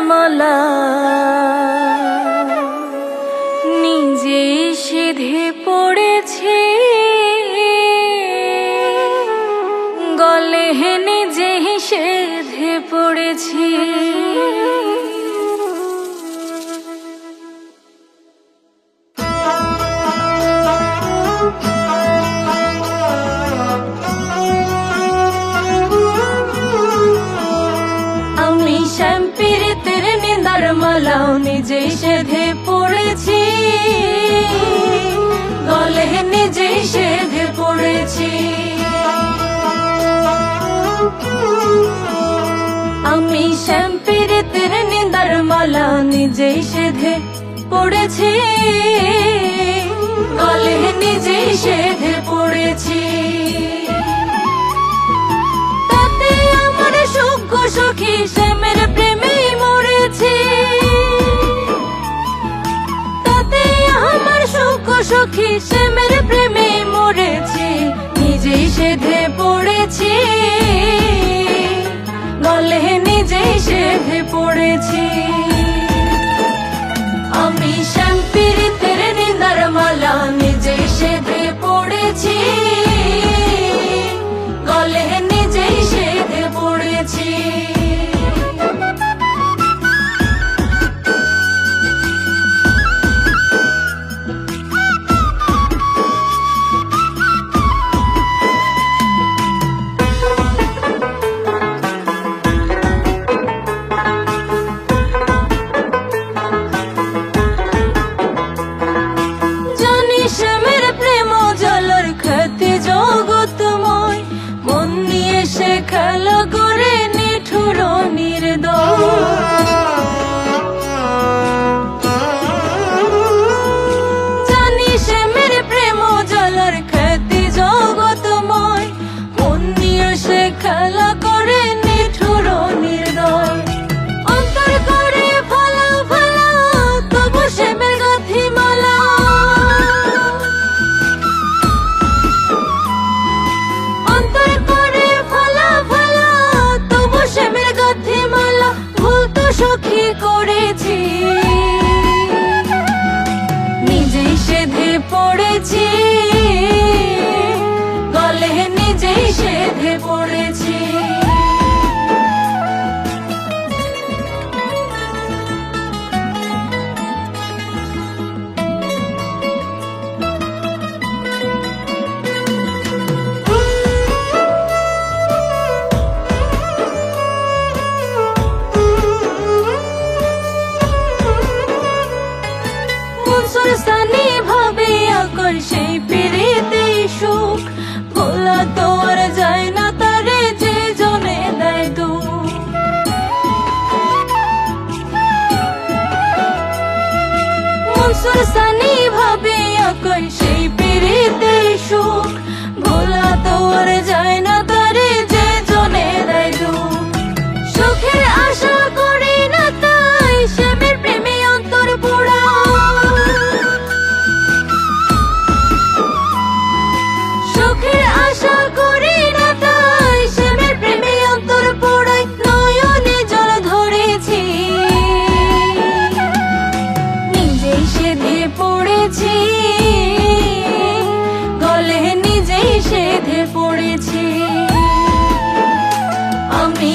মালা নিজে সিধে পড়েছি, গলে নিজে সেধে পড়েছি। আমি শ্যামপীড়িতের নিন্দার মালাও নিজে সেধে পড়েছি, গলে নিজে সেধে পড়েছি। আমি শ্যামপীড়িতের নিন্দার মালা নিজে সেধে পড়েছি, গলে নিজে সেধে পড়েছি। তাতে আমার সুখ সখী শ্যামের প্রেমে মরেছি, তাতে আমার সুখ সখী শ্যামের প্রেমে মরেছি। নিজেই সেধে পড়েছি, গলে নিজেই সেধে পড়েছি। আমি শ্যামপীড়িতের নিন্দার মালা নিজেই সেধে পড়েছি, গলে নিজেই সেধে পড়েছি। শ্যামের প্রেম জলের খ্যাতি জগৎময়, মন নিয়ে সে খেলা করে নিঠুর নির্দয়। জানি শ্যামের প্রেম জলের খ্যাতি জগৎময়, মন নিয়ে সে খেলা করে নিঠুর নির্দয়। অন্তর করে ফালা ফালা তবু শ্যামের গাথি মালা, অন্তর করে ফালা ফালা তবু শ্যামের গাথি মালা। ভুল তো সখী করেছি, নিজেই সেধে পড়েছি, গলে নিজেই সেধে পড়েছি। সুরসানি ভাবে আকর সেই পিড়িতে সুখ, ভোলা তো আর যায় না তারে যে জনে দেয় দুঃখ। সুরসানি ভাবে আকর সেই পিড়িতে সুখ, ভোলা তো আর যায় না তারে যে জনে দেয় দুঃখ। সুখের আশা করি না তাই শ্যামের প্রেমে অন্তর পোড়া, সুখের আশা করি না তাই শ্যামের প্রেমে অন্তর পোড়াই। নয়নে জল ধরেছি, নিজেই সেধে পড়েছি, গলে নিজেই সেধে পড়েছি। আমি